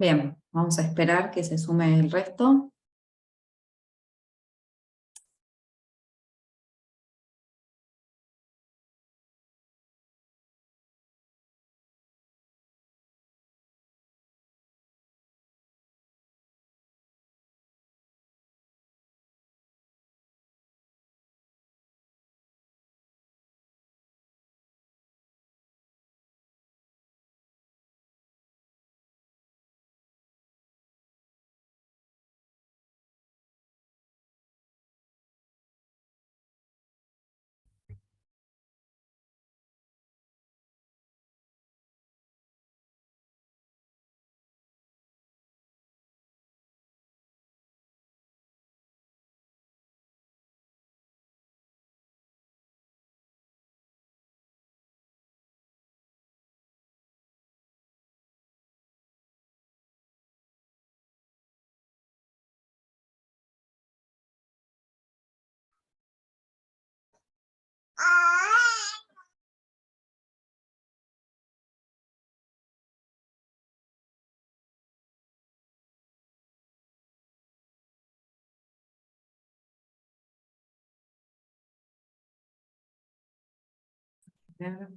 Bien, vamos a esperar que se sume el resto.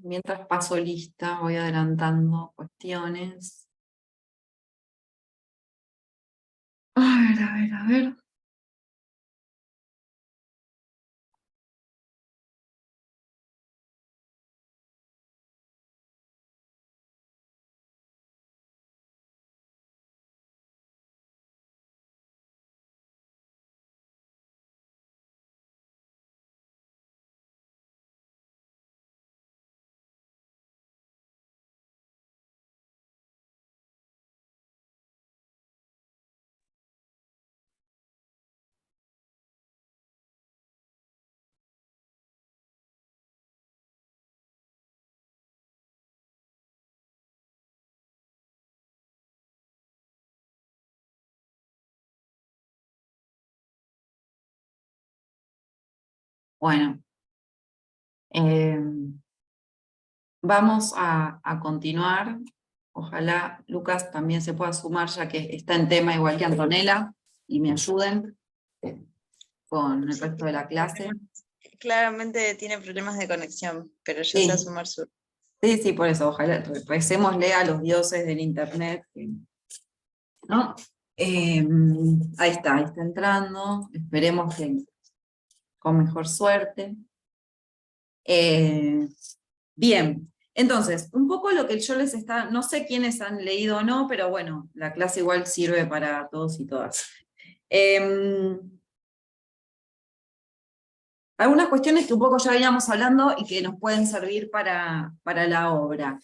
Mientras paso lista, voy adelantando cuestiones. A ver, a ver, a ver. Bueno, eh, vamos a continuar. Ojalá Lucas también se pueda sumar, ya que está en tema igual que Antonella, y me ayuden con el resto de la clase. Claramente tiene problemas de conexión, pero ya Sí. se va a sumar su... Sí, por eso, ojalá recémosle a los dioses del internet, ¿no? Ahí está entrando, esperemos que con mejor suerte. Bien, entonces, un poco lo que yo les está, no sé quiénes han leído o no, pero bueno, la clase igual sirve para todos y todas. Algunas cuestiones que un poco ya veníamos hablando y que nos pueden servir para la obra.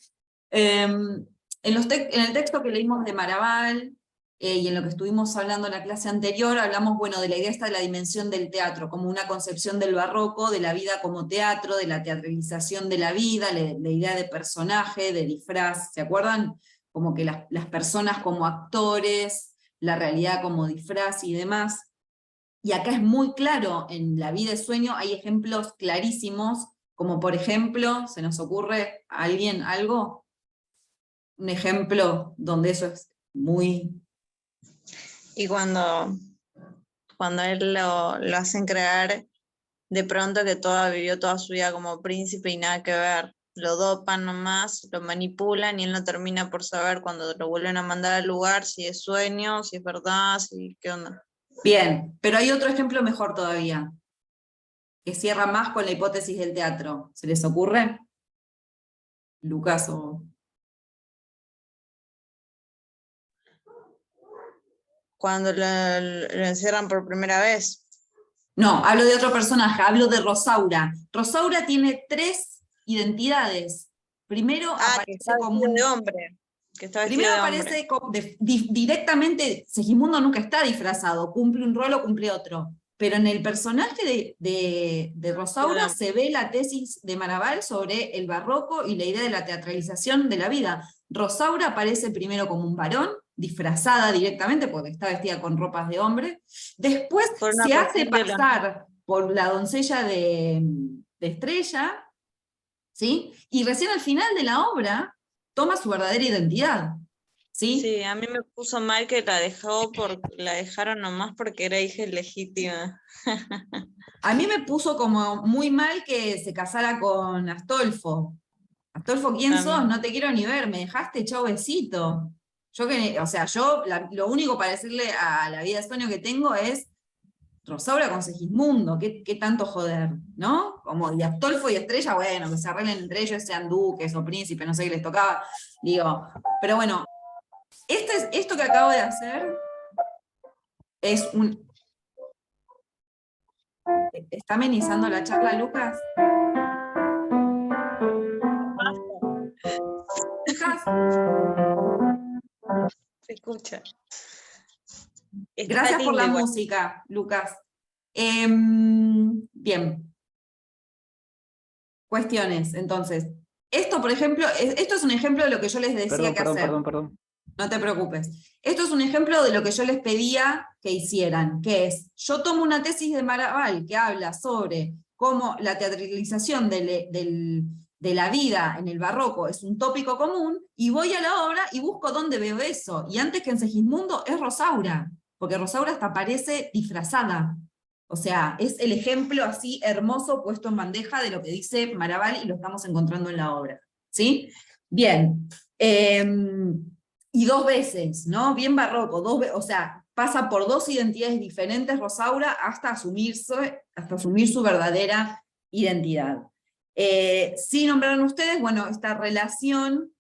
En el texto que leímos de Maraval, y en lo que estuvimos hablando en la clase anterior, hablamos, bueno, de la idea esta de la dimensión del teatro, como una concepción del barroco, de la vida como teatro, de la teatralización de la vida, la idea de personaje, de disfraz, ¿se acuerdan? Como que las personas como actores, la realidad como disfraz y demás. Y acá es muy claro, en La vida de sueño hay ejemplos clarísimos, como por ejemplo, ¿se nos ocurre a alguien algo? Un ejemplo donde eso es muy... Y cuando a él lo hacen creer de pronto que vivió toda su vida como príncipe y nada que ver. Lo dopan nomás, lo manipulan y él no termina por saber cuando lo vuelven a mandar al lugar si es sueño, si es verdad, si qué onda. Bien, pero hay otro ejemplo mejor todavía, que cierra más con la hipótesis del teatro. ¿Se les ocurre? Lucas o... Cuando lo encierran por primera vez. No, hablo de otro personaje, hablo de Rosaura. Rosaura tiene 3 identidades. Primero que aparece está como vestido un... de hombre. Que está vestido Primero de hombre. aparece directamente, Segismundo nunca está disfrazado, cumple un rol o cumple otro. Pero en el personaje de Rosaura se ve la tesis de Maraval sobre el barroco y la idea de la teatralización de la vida. Rosaura aparece primero como un varón, disfrazada directamente porque está vestida con ropas de hombre. Después se hace pasar por la doncella de Estrella, ¿sí? Y recién al final de la obra toma su verdadera identidad. ¿sí? Sí, a mí me puso mal que la dejaron nomás porque era hija ilegítima. A mí me puso como muy mal que se casara con Astolfo. Astolfo, ¿quién sos? También. No te quiero ni ver, me dejaste, chau besito. Yo que, o sea, lo único para decirle a la vida de sueño que tengo es Rosaura con Segismundo, ¿qué tanto joder? ¿No? Como, y Astolfo y Estrella, bueno, que se arreglen entre ellos, sean duques o príncipes, no sé qué les tocaba. Digo, pero bueno, esto que acabo de hacer es un. ¿Está amenizando la charla, Lucas? Lucas, Se escucha. Está gracias por lindo la igual. música, Lucas. Bien, cuestiones. Entonces, esto, por ejemplo, esto es un ejemplo de lo que yo les decía que hacer. Perdón. No te preocupes. Esto es un ejemplo de lo que yo les pedía que hicieran, que es, yo tomo una tesis de Maraval que habla sobre cómo la teatralización de la vida en el barroco es un tópico común, y voy a la obra y busco dónde veo eso. Y antes que en Segismundo es Rosaura, porque Rosaura hasta aparece disfrazada. O sea, es el ejemplo así hermoso puesto en bandeja de lo que dice Maraval y lo estamos encontrando en la obra. ¿Sí? Bien. Y dos veces, ¿no? Bien barroco, o sea, pasa por dos identidades diferentes Rosaura hasta asumir su verdadera identidad. Sí nombraron ustedes, bueno, esta relación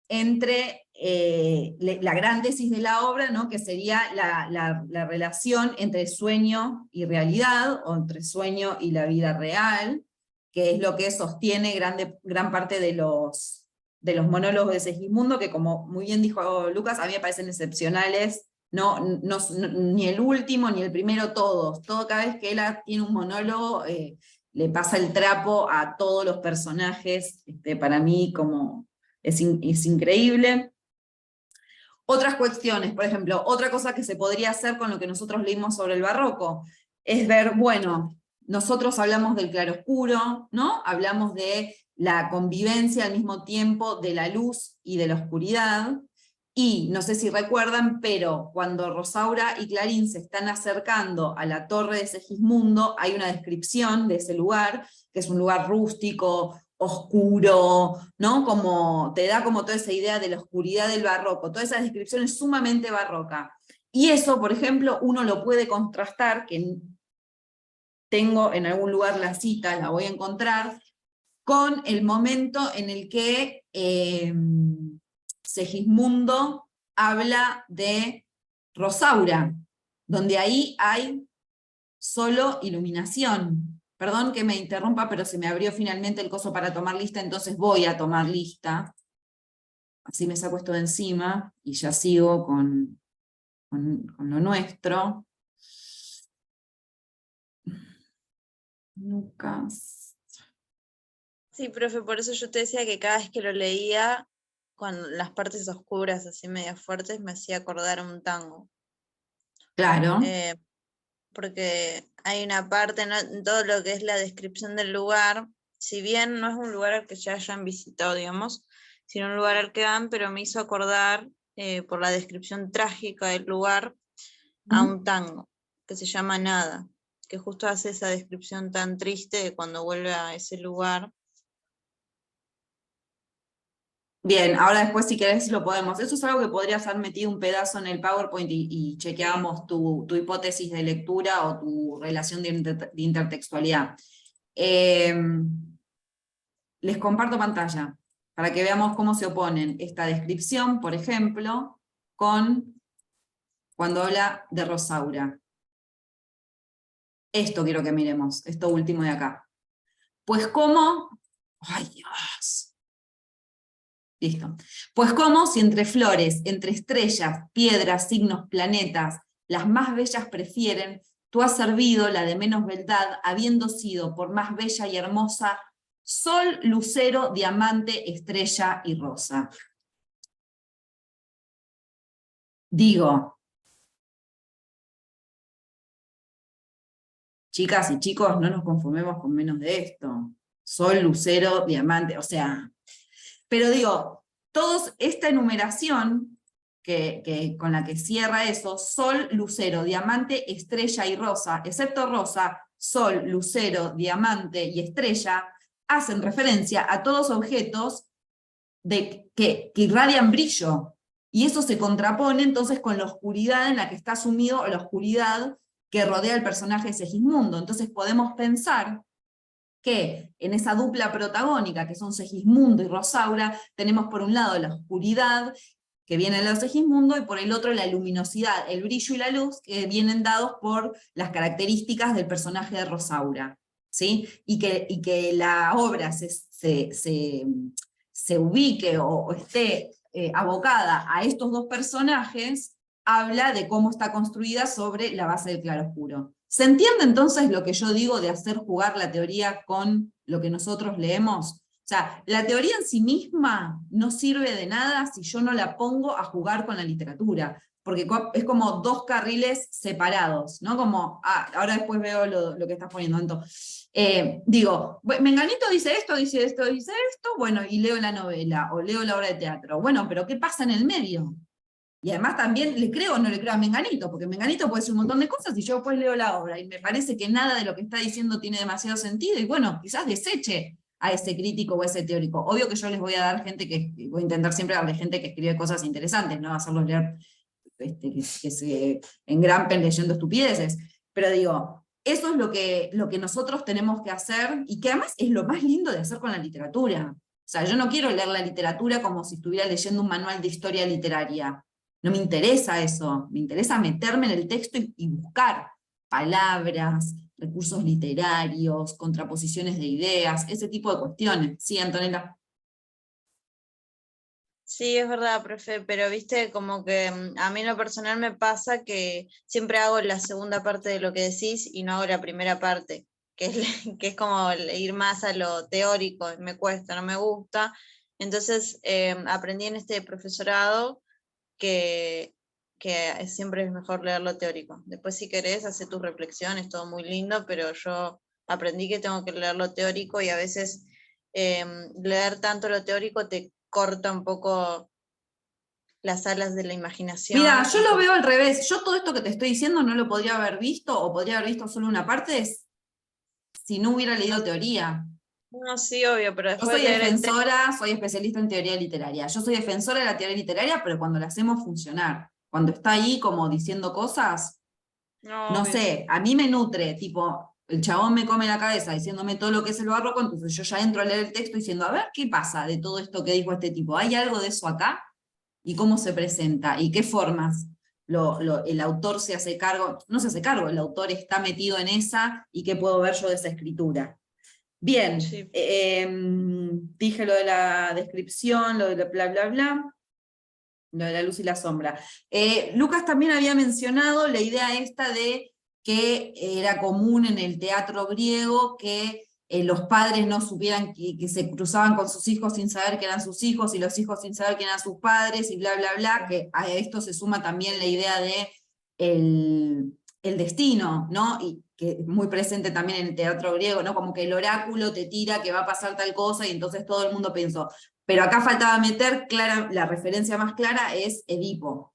entre la gran tesis de la obra, ¿no? Que sería la relación entre sueño y realidad, o entre sueño y la vida real, que es lo que sostiene gran parte de los monólogos de Segismundo, que como muy bien dijo Lucas, a mí me parecen excepcionales, ni el último ni el primero, todos. Cada vez que él tiene un monólogo, le pasa el trapo a todos los personajes, para mí es increíble. Otras cuestiones, por ejemplo, otra cosa que se podría hacer con lo que nosotros leímos sobre el barroco, es ver, bueno, nosotros hablamos del claroscuro, ¿no? Hablamos de la convivencia al mismo tiempo de la luz y de la oscuridad, y no sé si recuerdan, pero cuando Rosaura y Clarín se están acercando a la torre de Segismundo, hay una descripción de ese lugar, que es un lugar rústico, oscuro, ¿no? Como te da como toda esa idea de la oscuridad del barroco, toda esa descripción es sumamente barroca. Y eso, por ejemplo, uno lo puede contrastar, que tengo en algún lugar la cita, la voy a encontrar, con el momento en el que Segismundo habla de Rosaura, donde ahí hay solo iluminación. Perdón que me interrumpa, pero se me abrió finalmente el coso para tomar lista, entonces voy a tomar lista. Así me saco esto de encima y ya sigo con lo nuestro. Lucas. Sí, profe, por eso yo te decía que cada vez que lo leía, con las partes oscuras así medias fuertes, me hacía acordar un tango. Claro. Porque hay una parte, ¿no? En todo lo que es la descripción del lugar, si bien no es un lugar al que ya hayan visitado, digamos, sino un lugar al que van, pero me hizo acordar, por la descripción trágica del lugar, a un tango que se llama Nada, que justo hace esa descripción tan triste de cuando vuelve a ese lugar. Bien, ahora después si querés lo podemos. Eso es algo que podrías haber metido un pedazo en el PowerPoint y chequeábamos tu hipótesis de lectura o tu relación de intertextualidad. Les comparto pantalla para que veamos cómo se oponen esta descripción, por ejemplo, con cuando habla de Rosaura. Esto quiero que miremos, esto último de acá. Pues cómo... ¡Ay, Dios! Listo. Pues como si entre flores, entre estrellas, piedras, signos, planetas, las más bellas prefieren, tú has servido la de menos beldad, habiendo sido por más bella y hermosa, sol, lucero, diamante, estrella y rosa. Digo, chicas y chicos, no nos conformemos con menos de esto. Sol, lucero, diamante, o sea... Pero digo, todos esta enumeración con la que cierra eso, Sol, Lucero, Diamante, Estrella y Rosa, excepto Rosa, Sol, Lucero, Diamante y Estrella, hacen referencia a todos objetos que irradian brillo, y eso se contrapone entonces con la oscuridad en la que está sumido, o la oscuridad que rodea al personaje de Segismundo. Entonces podemos pensar que en esa dupla protagónica, que son Segismundo y Rosaura, tenemos por un lado la oscuridad, que viene de Segismundo, y por el otro la luminosidad, el brillo y la luz, que vienen dados por las características del personaje de Rosaura, ¿sí? Y que la obra se ubique o esté abocada a estos dos personajes, habla de cómo está construida sobre la base del claroscuro. ¿Se entiende entonces lo que yo digo de hacer jugar la teoría con lo que nosotros leemos? O sea, la teoría en sí misma no sirve de nada si yo no la pongo a jugar con la literatura, porque es como dos carriles separados, ¿no? Como, ahora después veo lo que estás poniendo, Anto. Digo, Menganito dice esto, dice esto, dice esto, bueno, y leo la novela, o leo la obra de teatro. Bueno, pero ¿qué pasa en el medio? Y además también le creo o no le creo a Menganito, porque Menganito puede decir un montón de cosas y yo después leo la obra, y me parece que nada de lo que está diciendo tiene demasiado sentido, y bueno, quizás deseche a ese crítico o a ese teórico. Obvio que yo les voy a dar gente voy a intentar siempre darle gente que escribe cosas interesantes, no hacerlos leer que se engrampen leyendo estupideces, pero digo, eso es lo que nosotros tenemos que hacer, y que además es lo más lindo de hacer con la literatura. O sea, yo no quiero leer la literatura como si estuviera leyendo un manual de historia literaria. No me interesa eso, me interesa meterme en el texto y buscar palabras, recursos literarios, contraposiciones de ideas, ese tipo de cuestiones. Sí, Antonella. Sí, es verdad, profe, pero viste, como que a mí en lo personal me pasa que siempre hago la segunda parte de lo que decís y no hago la primera parte, que es, que es como ir más a lo teórico, me cuesta, no me gusta. Entonces aprendí en este profesorado que siempre es mejor leer lo teórico. Después si querés, hacer tus reflexiones, todo muy lindo, pero yo aprendí que tengo que leer lo teórico, y a veces leer tanto lo teórico te corta un poco las alas de la Mira, imaginación. yo lo veo al revés. Yo todo esto que te estoy diciendo no lo podría haber visto, o podría haber visto solo una parte, si no hubiera leído teoría. No, sí, obvio, pero Yo después soy de leer el texto, defensora, soy especialista en teoría literaria. Yo soy defensora de la teoría literaria, pero cuando la hacemos funcionar. Cuando está ahí como diciendo cosas, no, no obvio. sé, a mí me nutre, tipo, el chabón me come la cabeza diciéndome todo lo que es el barroco, entonces yo ya entro a leer el texto diciendo, a ver, ¿qué pasa de todo esto que dijo este tipo? ¿Hay algo de eso acá? ¿Y cómo se presenta? ¿Y qué formas el autor se hace cargo? No se hace cargo, el autor está metido en esa, y qué puedo ver yo de esa escritura. Bien, Sí. dije lo de la descripción, lo de la bla bla bla, lo de la luz y la sombra. Lucas también había mencionado la idea esta de que era común en el teatro griego que los padres no supieran que se cruzaban con sus hijos sin saber que eran sus hijos, y los hijos sin saber que eran sus padres, y bla bla bla, que a esto se suma también la idea de el destino, ¿no? Y que es muy presente también en el teatro griego, ¿no? Como que el oráculo te tira que va a pasar tal cosa, y entonces todo el mundo pensó. Pero acá faltaba meter la referencia más clara es Edipo,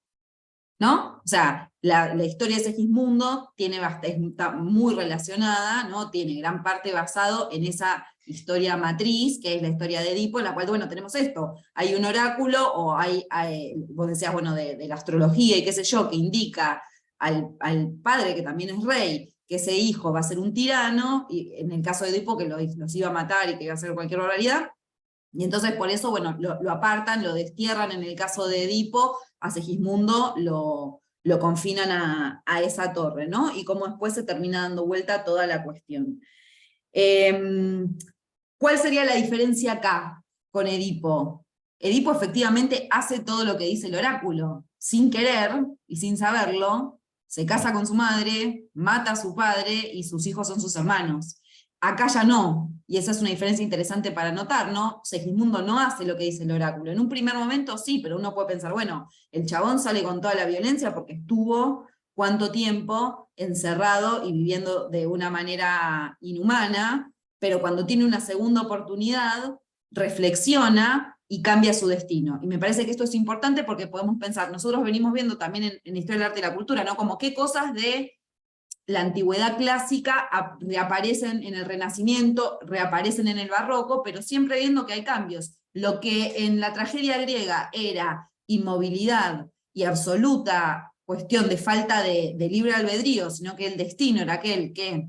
¿no? O sea, la historia de Segismundo está muy relacionada, ¿no? Tiene gran parte basado en esa historia matriz, que es la historia de Edipo, en la cual, bueno, tenemos esto, hay un oráculo, o vos decías, bueno, de la astrología y qué sé yo, que indica al padre, que también es rey, que ese hijo va a ser un tirano, y en el caso de Edipo, que los iba a matar y que iba a hacer cualquier barbaridad. Y entonces por eso, bueno, lo apartan, lo destierran en el caso de Edipo, a Segismundo lo confinan a esa torre, ¿no? Y cómo después se termina dando vuelta toda la cuestión. ¿Cuál sería la diferencia acá con Edipo? Edipo efectivamente hace todo lo que dice el oráculo, sin querer y sin saberlo, se casa con su madre, mata a su padre, y sus hijos son sus hermanos. Acá ya no, y esa es una diferencia interesante para notar, ¿no? Segismundo no hace lo que dice el oráculo. En un primer momento sí, pero uno puede pensar, bueno, el chabón sale con toda la violencia porque estuvo cuánto tiempo encerrado y viviendo de una manera inhumana, pero cuando tiene una segunda oportunidad, reflexiona y cambia su destino. Y me parece que esto es importante porque podemos pensar, nosotros venimos viendo también en Historia del Arte y la Cultura, ¿no? Como qué cosas de la antigüedad clásica reaparecen en el Renacimiento, reaparecen en el Barroco, pero siempre viendo que hay cambios. Lo que en la tragedia griega era inmovilidad y absoluta cuestión de falta de libre albedrío, sino que el destino era aquel que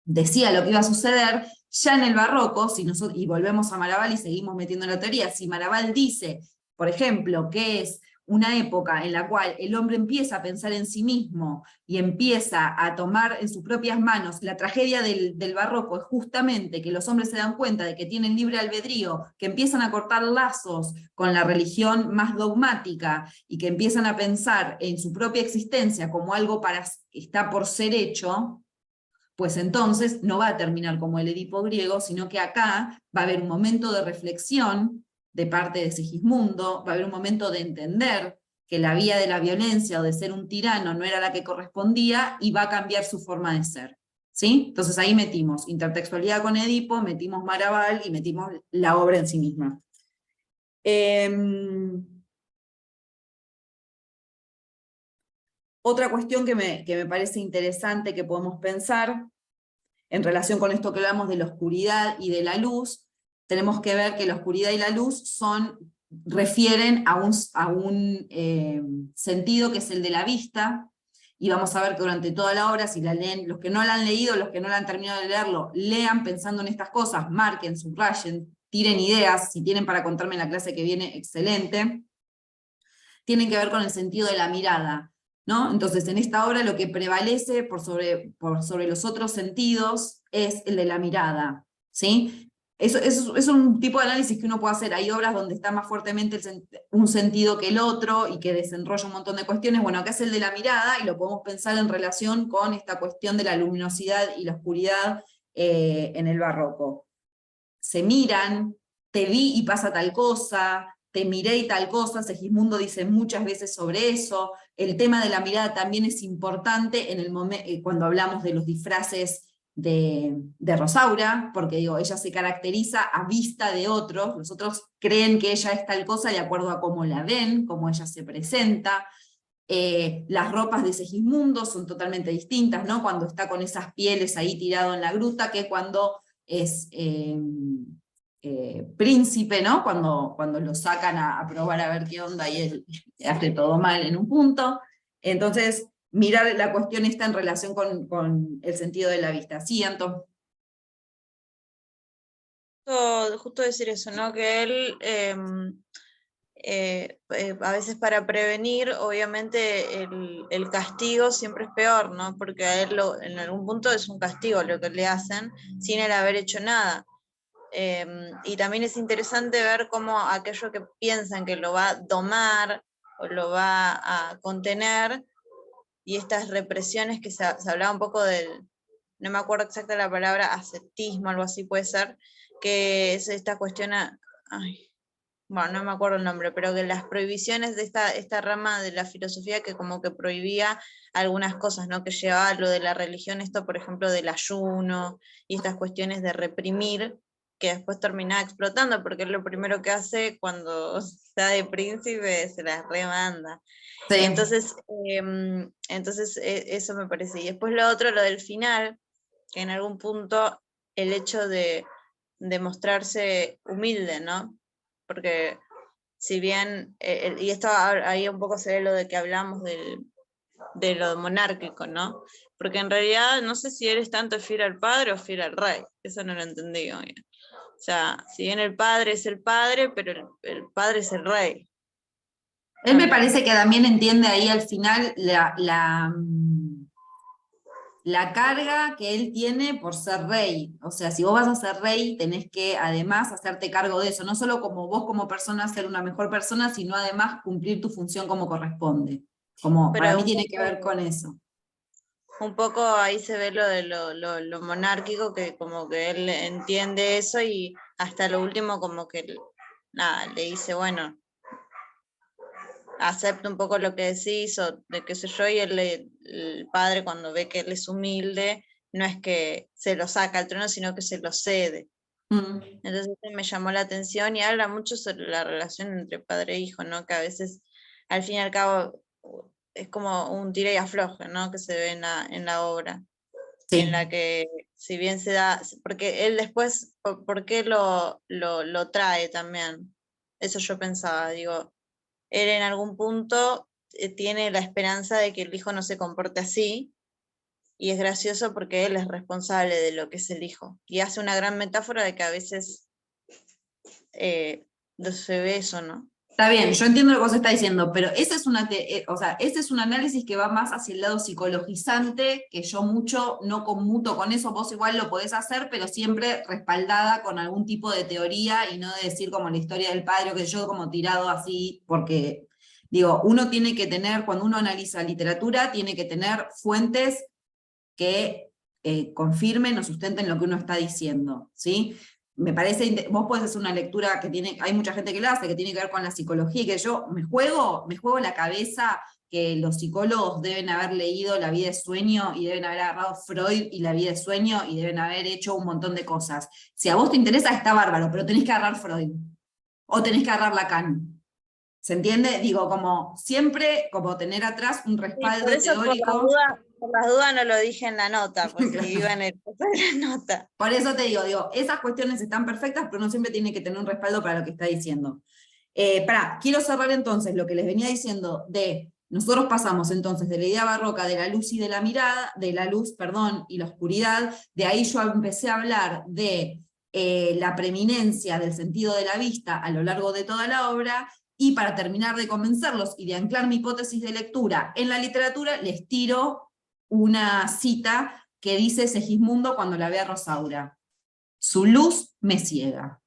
decía lo que iba a suceder, ya en el Barroco, si nosotros, y volvemos a Maraval y seguimos metiendo la teoría, si Maraval dice, por ejemplo, que es una época en la cual el hombre empieza a pensar en sí mismo y empieza a tomar en sus propias manos, la tragedia del Barroco es justamente que los hombres se dan cuenta de que tienen libre albedrío, que empiezan a cortar lazos con la religión más dogmática y que empiezan a pensar en su propia existencia como algo que está por ser hecho, pues entonces no va a terminar como el Edipo griego, sino que acá va a haber un momento de reflexión de parte de Segismundo, va a haber un momento de entender que la vía de la violencia o de ser un tirano no era la que correspondía y va a cambiar su forma de ser. ¿Sí? Entonces ahí metimos intertextualidad con Edipo, metimos Maraval y metimos la obra en sí misma. Otra cuestión que me parece interesante que podemos pensar en relación con esto que hablamos de la oscuridad y de la luz, tenemos que ver que la oscuridad y la luz refieren a un sentido que es el de la vista, y vamos a ver que durante toda la obra, si la leen, los que no la han leído, los que no la han terminado de leerlo, lean pensando en estas cosas, marquen, subrayen, tiren ideas, si tienen para contarme en la clase que viene, excelente, tienen que ver con el sentido de la mirada, ¿no? Entonces, en esta obra lo que prevalece por sobre los otros sentidos es el de la mirada, ¿sí? Eso es un tipo de análisis que uno puede hacer. Hay obras donde está más fuertemente un sentido que el otro y que desenrolla un montón de cuestiones. Bueno, acá es el de la mirada y lo podemos pensar en relación con esta cuestión de la luminosidad y la oscuridad en el barroco. Se miran, te vi y pasa tal cosa, te miré y tal cosa, Segismundo dice muchas veces sobre eso. El tema de la mirada también es importante en cuando hablamos de los disfraces de Rosaura, porque digo, ella se caracteriza a vista de otros, los otros creen que ella es tal cosa de acuerdo a cómo la ven, cómo ella se presenta. Las ropas de Segismundo son totalmente distintas, ¿no? Cuando está con esas pieles ahí tirado en la gruta, que cuando es príncipe, ¿no? Cuando lo sacan a probar a ver qué onda y él hace todo mal en un punto. Entonces, mirar la cuestión está en relación con el sentido de la vista. Sí, Anton. Justo decir eso, ¿no? Que él a veces para prevenir, obviamente el castigo siempre es peor, ¿no? Porque a él en algún punto es un castigo lo que le hacen sin él haber hecho nada. Y también es interesante ver cómo aquello que piensan que lo va a domar o lo va a contener, y estas represiones que se hablaba un poco del, no me acuerdo exacta la palabra, ascetismo, algo así puede ser, que es esta cuestión, bueno, no me acuerdo el nombre, pero que las prohibiciones de esta rama de la filosofía que como que prohibía algunas cosas, ¿no? Que llevaba lo de la religión, esto por ejemplo del ayuno y estas cuestiones de reprimir, que después terminaba explotando, porque es lo primero que hace cuando está de príncipe, se las remanda. Sí. Entonces eso me parece. Y después lo otro, lo del final, que en algún punto el hecho de mostrarse humilde, ¿no? Porque si bien, y esto ahí un poco se ve lo de que hablamos de lo monárquico, ¿no? Porque en realidad no sé si eres tanto fiel al padre o fiel al rey, eso no lo entendí bien. O sea, si bien el padre es el padre, pero el padre es el rey. Él me parece que también entiende ahí al final la carga que él tiene por ser rey. O sea, si vos vas a ser rey, tenés que además hacerte cargo de eso, no solo como vos como persona ser una mejor persona, sino además cumplir tu función como corresponde. Como para mí tiene que ver con eso. Un poco ahí se ve lo de lo monárquico, que como que él entiende eso y hasta lo último como que nada, le dice, bueno, acepta un poco lo que decís o de qué sé yo, y el padre cuando ve que él es humilde, no es que se lo saca al trono, sino que se lo cede. Entonces me llamó la atención y habla mucho sobre la relación entre padre e hijo, ¿no? Que a veces, al fin y al cabo, es como un tira y afloje, ¿no? Que se ve en la obra, en la Sí. que si bien se da, porque él después, ¿por qué lo trae también? Eso yo pensaba, digo, él en algún punto tiene la esperanza de que el hijo no se comporte así, y es gracioso porque él es responsable de lo que es el hijo, y hace una gran metáfora de que a veces no se ve eso, ¿no? Está bien, yo entiendo lo que vos estás diciendo, pero ese es, o sea, ese es un análisis que va más hacia el lado psicologizante, que yo mucho no conmuto con eso, vos igual lo podés hacer, pero siempre respaldada con algún tipo de teoría y no de decir como la historia del padre, o que yo como tirado así, porque digo, uno tiene que tener, cuando uno analiza literatura, tiene que tener fuentes que confirmen o sustenten lo que uno está diciendo, ¿sí? Me parece, vos podés hacer una lectura que tiene, hay mucha gente que la hace, que tiene que ver con la psicología, y que yo me juego la cabeza que los psicólogos deben haber leído La vida de sueño, y deben haber agarrado Freud y La vida de sueño, y deben haber hecho un montón de cosas. Si a vos te interesa, está bárbaro, pero tenés que agarrar Freud, o tenés que agarrar Lacan. ¿Se entiende? Digo, como siempre, como tener atrás un Sí, por respaldo eso teórico. por las dudas no lo dije en la nota, pues si iba en el de la nota. Por eso te digo, esas cuestiones están perfectas, pero uno siempre tiene que tener un respaldo para lo que está diciendo. Quiero cerrar entonces lo que les venía diciendo nosotros pasamos entonces de la idea barroca de la luz y de la mirada, de la luz, perdón, y la oscuridad, de ahí yo empecé a hablar de la preeminencia del sentido de la vista a lo largo de toda la obra, y para terminar de convencerlos y de anclar mi hipótesis de lectura en la literatura, les tiro una cita que dice Segismundo cuando la ve a Rosaura: su luz me ciega.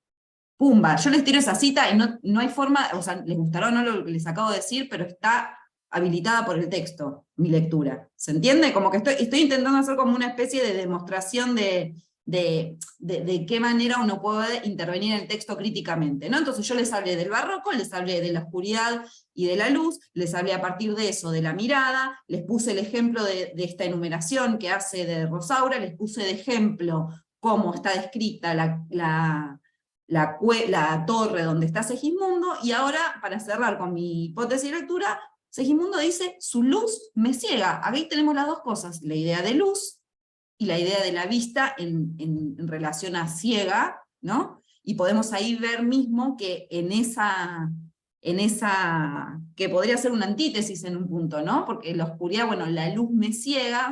Pumba, yo les tiro esa cita y no hay forma, o sea, les gustará o no lo que les acabo de decir, pero está habilitada por el texto, mi lectura. ¿Se entiende? Como que estoy intentando hacer como una especie de demostración de qué manera uno puede intervenir en el texto críticamente, ¿no? Entonces yo les hablé del barroco, les hablé de la oscuridad y de la luz, les hablé a partir de eso de la mirada, les puse el ejemplo de esta enumeración que hace de Rosaura, les puse de ejemplo cómo está descrita la torre donde está Segismundo, y ahora, para cerrar con mi hipótesis de lectura, Segismundo dice, su luz me ciega. Aquí tenemos las dos cosas, la idea de luz y la idea de la vista en relación a ciega, ¿no? Y podemos ahí ver mismo que en esa, que podría ser una antítesis en un punto, ¿no? Porque la oscuridad, bueno, la luz me ciega,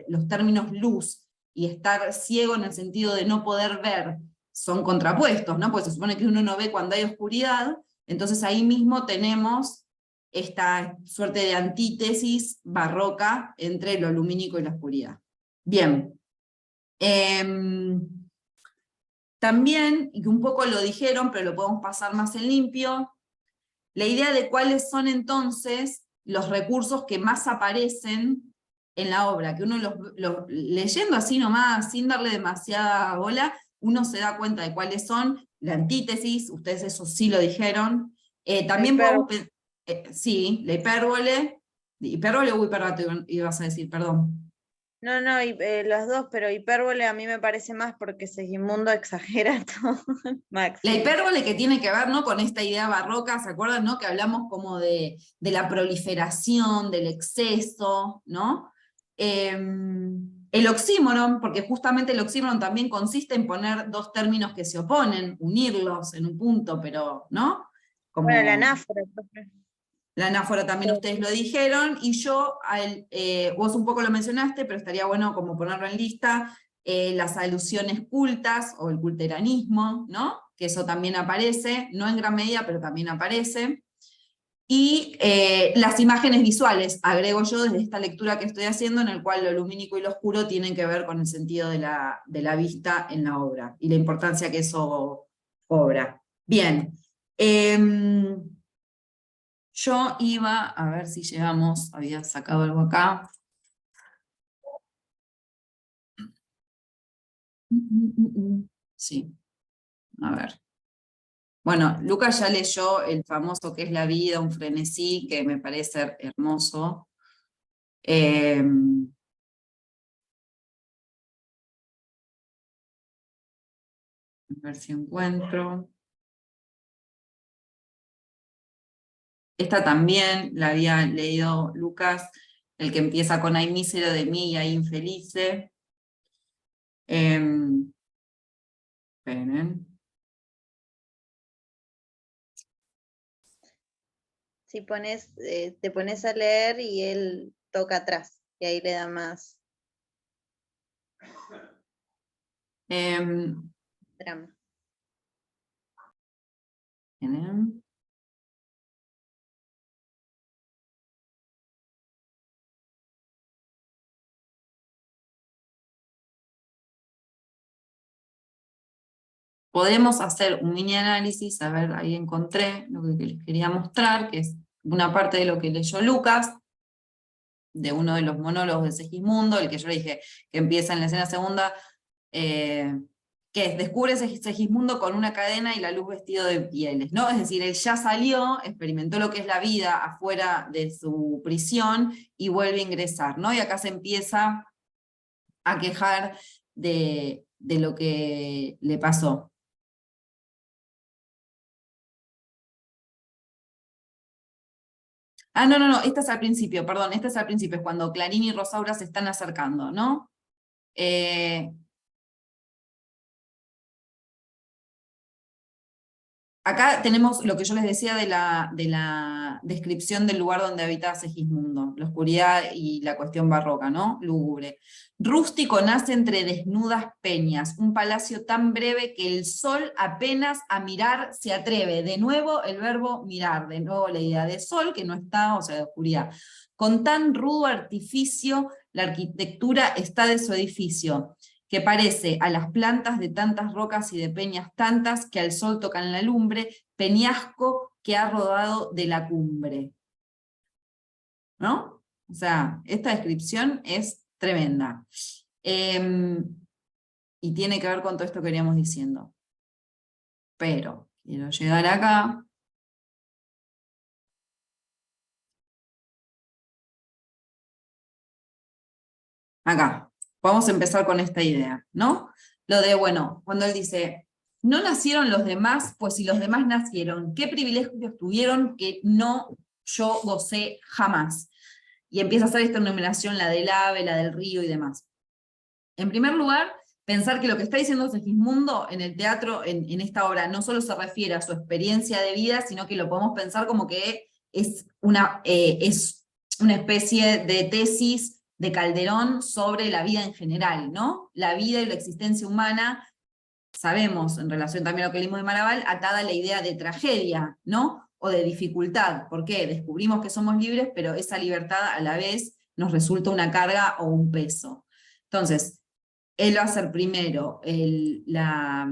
los términos luz y estar ciego en el sentido de no poder ver son contrapuestos, ¿no? Porque se supone que uno no ve cuando hay oscuridad, entonces ahí mismo tenemos esta suerte de antítesis barroca entre lo lumínico y la oscuridad. Bien. También, y que un poco lo dijeron, pero lo podemos pasar más en limpio, la idea de cuáles son entonces los recursos que más aparecen en la obra, que uno leyendo así nomás, sin darle demasiada bola, uno se da cuenta de cuáles son: la antítesis, ustedes eso sí lo dijeron, también podemos, sí, la hipérbole o hiperbato ibas a decir, perdón. No, los dos, pero hipérbole a mí me parece más porque Segismundo exagera todo al La máximo. hipérbole que tiene que ver, ¿no?, con esta idea barroca, ¿se acuerdan, no?, que hablamos como de la proliferación, del exceso, ¿no? El oxímoron, porque justamente el oxímoron también consiste en poner dos términos que se oponen, unirlos en un punto, pero, ¿no? Bueno, la Como anáfora, profe. la anáfora también ustedes lo dijeron, y yo, vos un poco lo mencionaste, pero estaría bueno como ponerlo en lista, las alusiones cultas, o el culteranismo, ¿no? Que eso también aparece, no en gran medida, pero también aparece. Y las imágenes visuales, agrego yo desde esta lectura que estoy haciendo, en el cual lo lumínico y lo oscuro tienen que ver con el sentido de la vista en la obra, y la importancia que eso cobra. Bien. Yo iba a ver si llegamos, había sacado algo acá. Sí, a ver. Bueno, Lucas ya leyó el famoso ¿Qué es la vida? Un frenesí, que me parece hermoso. Eh, ver si encuentro. Esta también la había leído Lucas, el que empieza con "hay mísero de mí y hay infelice". Esperen. Si pones, te pones a leer y él toca atrás, y ahí le da más Em, drama. esperen. Podemos hacer un mini análisis, a ver, ahí encontré lo que les quería mostrar, que es una parte de lo que leyó Lucas, de uno de los monólogos de Segismundo, el que yo le dije que empieza en la escena segunda, que es: descubre Segismundo con una cadena y la luz vestido de pieles, ¿no? Es decir, él ya salió, experimentó lo que es la vida afuera de su prisión y vuelve a ingresar, ¿no? Y acá se empieza a quejar de lo que le pasó. Ah, no, esta es al principio, perdón, esta es al principio, es cuando Clarín y Rosaura se están acercando, ¿no? Acá tenemos lo que yo les decía de la descripción del lugar donde habitaba Segismundo, la oscuridad y la cuestión barroca, ¿no? Lúgubre. Rústico nace entre desnudas peñas, un palacio tan breve que el sol apenas a mirar se atreve. De nuevo el verbo mirar, de nuevo la idea de sol, que no está, o sea, de oscuridad. Con tan rudo artificio, la arquitectura está de su edificio, que parece a las plantas de tantas rocas y de peñas tantas que al sol tocan la lumbre, peñasco que ha rodado de la cumbre. ¿No? O sea, esta descripción es tremenda. Y tiene que ver con todo esto que veníamos diciendo. Pero quiero llegar acá. Acá. Vamos a empezar con esta idea, ¿no? Lo de, bueno, cuando él dice: no nacieron los demás, pues si los demás nacieron, ¿qué privilegios tuvieron que no yo gocé jamás? Y empieza a hacer esta enumeración, la del ave, la del río y demás. En primer lugar, pensar que lo que está diciendo Segismundo en el teatro, en esta obra, no solo se refiere a su experiencia de vida, sino que lo podemos pensar como que es una especie de tesis de Calderón sobre la vida en general, ¿no? La vida y la existencia humana, sabemos, en relación también a lo que leímos de Maraval, atada a la idea de tragedia, ¿no? O de dificultad. ¿Por qué? Descubrimos que somos libres, pero esa libertad a la vez nos resulta una carga o un peso. Entonces, él va a hacer primero la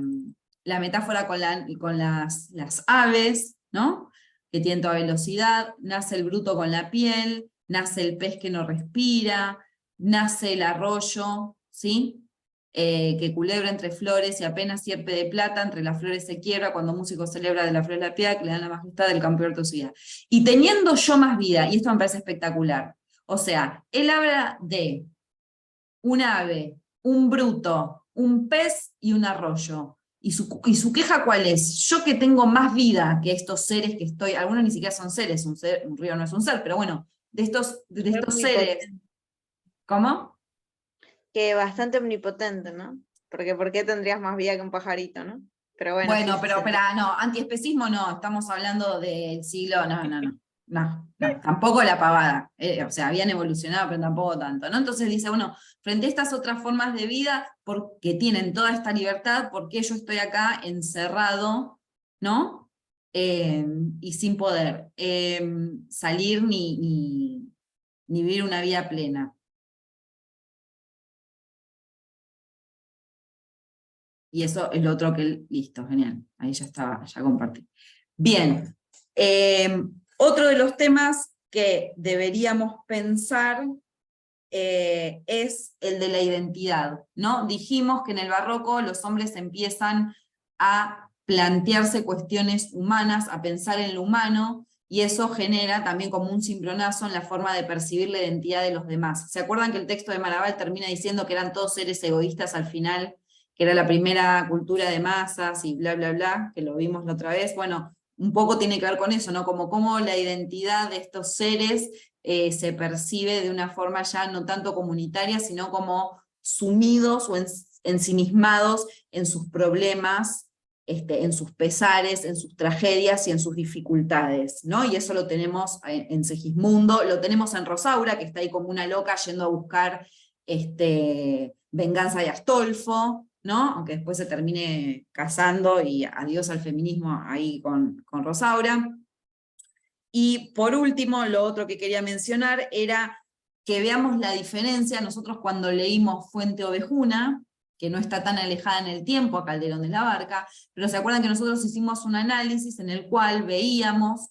metáfora con las aves, ¿no? Que tienen toda velocidad, nace el bruto con la piel, nace el pez que no respira, nace el arroyo, ¿sí? Que culebra entre flores y apenas sierpe de plata, entre las flores se quiebra, cuando músico celebra de la flor de la piedad, que le dan la majestad del campeón de vida. Y teniendo yo más vida, y esto me parece espectacular, o sea, él habla de un ave, un bruto, un pez y un arroyo. ¿Y su queja cuál es? Yo que tengo más vida que estos seres que estoy, algunos ni siquiera son seres, un río no es un ser, pero bueno, de estos seres. ¿Cómo? Que bastante omnipotente, ¿no? Porque ¿por qué tendrías más vida que un pajarito, no? Pero bueno, sí, Bueno, pero se espera, no, antiespecismo no, estamos hablando del siglo, no, tampoco la pavada, o sea, habían evolucionado, pero tampoco tanto, ¿no? Entonces dice, bueno, frente a estas otras formas de vida, porque tienen toda esta libertad, ¿por qué yo estoy acá encerrado, ¿no? Y sin poder salir ni vivir una vida plena? Y eso es lo otro que, listo, genial, ahí ya estaba, ya compartí. Bien, otro de los temas que deberíamos pensar es el de la identidad, ¿no? Dijimos que en el barroco los hombres empiezan a plantearse cuestiones humanas, a pensar en lo humano, y eso genera también como un cimbronazo en la forma de percibir la identidad de los demás. ¿Se acuerdan que el texto de Maraval termina diciendo que eran todos seres egoístas al final, que era la primera cultura de masas y bla, bla, bla, que lo vimos la otra vez. Bueno, un poco tiene que ver con eso, ¿no? Como cómo la identidad de estos seres se percibe de una forma ya no tanto comunitaria, sino como sumidos o ensimismados en sus problemas, en sus pesares, en sus tragedias y en sus dificultades, ¿no? Y eso lo tenemos en Segismundo, lo tenemos en Rosaura, que está ahí como una loca yendo a buscar venganza de Astolfo, ¿no? Aunque después se termine casando y adiós al feminismo ahí con Rosaura. Y por último, lo otro que quería mencionar era que veamos la diferencia. Nosotros cuando leímos Fuente Ovejuna, que no está tan alejada en el tiempo a Calderón de la Barca, pero se acuerdan que nosotros hicimos un análisis en el cual veíamos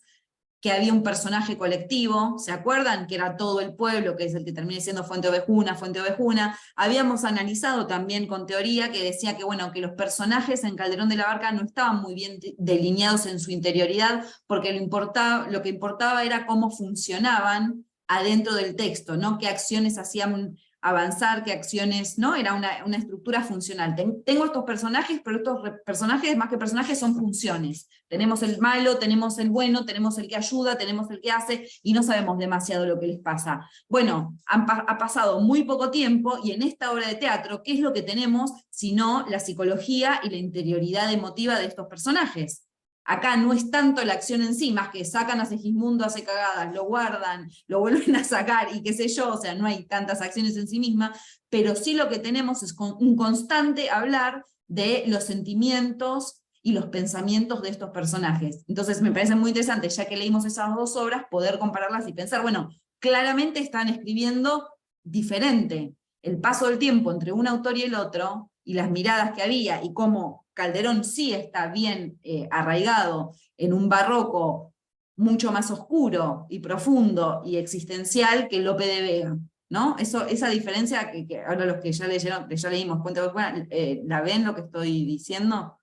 que había un personaje colectivo, ¿se acuerdan? Que era todo el pueblo, que es el que termina siendo Fuente Ovejuna, Fuente Ovejuna. Habíamos analizado también con teoría que decía que, bueno, que los personajes en Calderón de la Barca no estaban muy bien delineados en su interioridad, porque lo que importaba era cómo funcionaban adentro del texto, ¿no? Qué acciones hacían avanzar, qué acciones, ¿no? Era una estructura funcional. Tengo estos personajes, pero estos personajes, más que personajes, son funciones. Tenemos el malo, tenemos el bueno, tenemos el que ayuda, tenemos el que hace, y no sabemos demasiado lo que les pasa. Bueno, ha pasado muy poco tiempo, y en esta obra de teatro, ¿qué es lo que tenemos sino la psicología y la interioridad emotiva de estos personajes? Acá no es tanto la acción en sí, más que sacan a Segismundo, hace cagadas, lo guardan, lo vuelven a sacar, y qué sé yo, o sea, no hay tantas acciones en sí mismas, pero sí lo que tenemos es un constante hablar de los sentimientos y los pensamientos de estos personajes. Entonces me parece muy interesante, ya que leímos esas dos obras, poder compararlas y pensar, bueno, claramente están escribiendo diferente. El paso del tiempo entre un autor y el otro, y las miradas que había, y cómo Calderón sí está bien arraigado en un barroco mucho más oscuro y profundo y existencial que Lope de Vega, ¿no? Esa diferencia que ahora los que ya leyeron, que ya leímos Cuento de Buena, ¿la ven lo que estoy diciendo?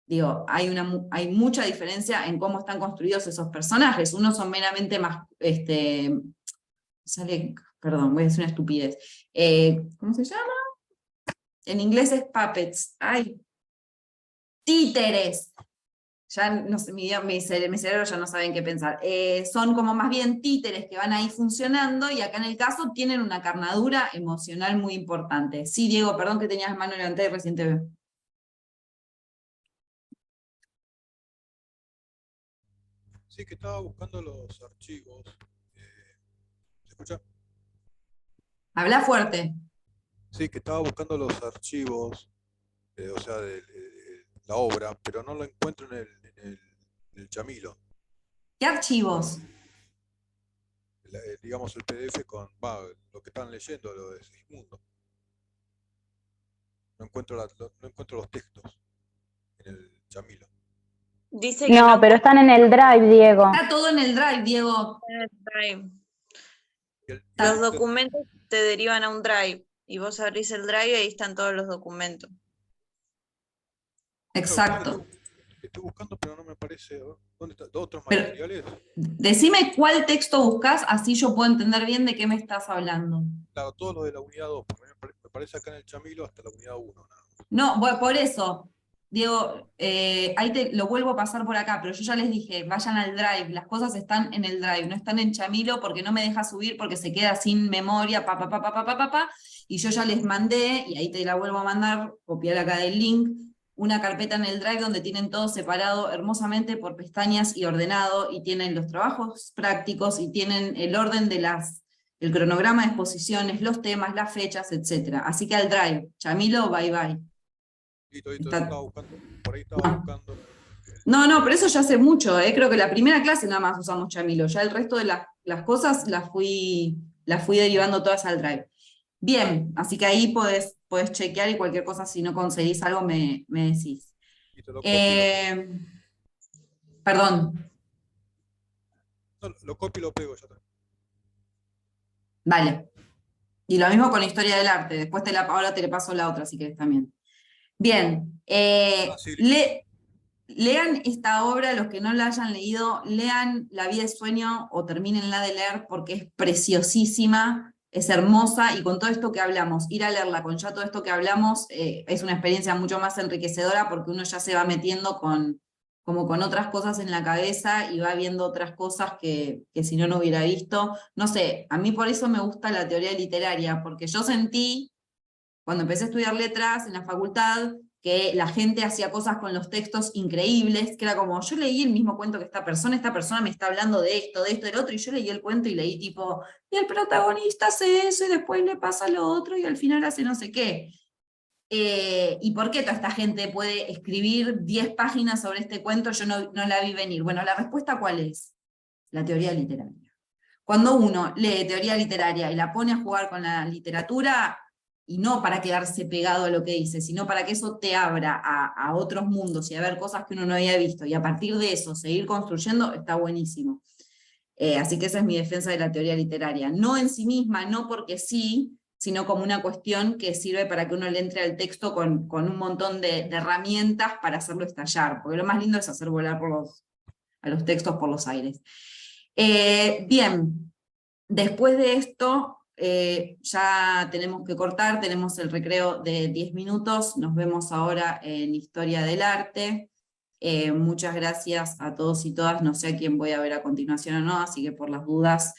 Digo, hay mucha diferencia en cómo están construidos esos personajes. Unos son meramente más, perdón, voy a decir una estupidez. ¿Cómo se llama? En inglés es puppets. Ay, títeres. Ya no sé, mi cerebro ya no sabe en qué pensar. Son como más bien títeres que van ahí funcionando, y acá en el caso tienen una carnadura emocional muy importante. Sí, Diego, perdón que tenías mano levantada y recién te veo. Sí, que estaba buscando los archivos. ¿Se escucha? Habla fuerte. Sí, que estaba buscando los archivos, o sea, de la obra, pero no lo encuentro en el Chamilo. ¿Qué archivos? Digamos el PDF con lo que están leyendo, lo de Segismundo. No encuentro los textos en el Chamilo. Dice que No, no pero están en el Drive, Diego. Está todo en el Drive, Diego. puede en el Drive. Y Los documentos te derivan a un Drive, y vos abrís el Drive y ahí están todos los documentos. Exacto. Estoy buscando, pero no me aparece. ¿Dónde está? ¿Otros Pero materiales? decime cuál texto buscas, así yo puedo entender bien de qué me estás hablando. Claro, todo lo de la unidad 2, porque me parece acá en el Chamilo hasta la unidad 1. Nada más. No, por eso, Diego, ahí te lo vuelvo a pasar por acá, pero yo ya les dije, vayan al Drive, las cosas están en el Drive, no están en Chamilo porque no me deja subir, porque se queda sin memoria, y yo ya les mandé, y ahí te la vuelvo a mandar, copiar acá del link, una carpeta en el Drive donde tienen todo separado hermosamente por pestañas y ordenado, y tienen los trabajos prácticos, y tienen el orden de el cronograma de exposiciones, los temas, las fechas, etc. Así que al Drive, Chamilo, bye bye. Listo, Está- estaba buscando, por ahí estaba no. buscando. No, pero eso ya hace mucho, creo que la primera clase nada más usamos Chamilo, ya el resto de las cosas las fui derivando todas al Drive. Bien, así que ahí podés chequear, y cualquier cosa, si no conseguís algo, me decís. Listo, lo copio y lo pego. Perdón, No, lo copio y lo pego ya está. vale. Y lo mismo con la historia del arte, después ahora te le paso la otra si querés también. Bien, Sí, listo. lean esta obra, los que no la hayan leído, lean La vida es sueño o termínenla de leer porque es preciosísima, es hermosa, y con todo esto que hablamos, ir a leerla con ya todo esto que hablamos, es una experiencia mucho más enriquecedora, porque uno ya se va metiendo como con otras cosas en la cabeza, y va viendo otras cosas que si no, no hubiera visto. No sé, a mí por eso me gusta la teoría literaria, porque yo sentí, cuando empecé a estudiar letras en la facultad, que la gente hacía cosas con los textos increíbles, que era como, yo leí el mismo cuento que esta persona me está hablando de esto, del otro, y yo leí el cuento y leí tipo, y el protagonista hace eso, y después le pasa lo otro, y al final hace no sé qué. ¿Y por qué toda esta gente puede escribir 10 páginas sobre este cuento? Yo no la vi venir. Bueno, la respuesta ¿cuál es? La teoría literaria. Cuando uno lee teoría literaria y la pone a jugar con la literatura, y no para quedarse pegado a lo que dice, sino para que eso te abra a otros mundos y a ver cosas que uno no había visto, y a partir de eso seguir construyendo, está buenísimo. Así que esa es mi defensa de la teoría literaria. No en sí misma, no porque sí, sino como una cuestión que sirve para que uno le entre al texto con un montón de herramientas para hacerlo estallar, porque lo más lindo es hacer volar a los textos por los aires. Bien, después de esto, ya tenemos que cortar, tenemos el recreo de 10 minutos, nos vemos ahora en Historia del Arte. Muchas gracias a todos y todas, no sé a quién voy a ver a continuación o no, así que por las dudas,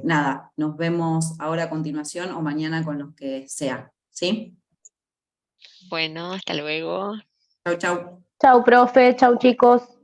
nada, nos vemos ahora a continuación o mañana con los que sea, ¿sí? Bueno, hasta luego. Chau, chau. Chau, profe, chau, chicos.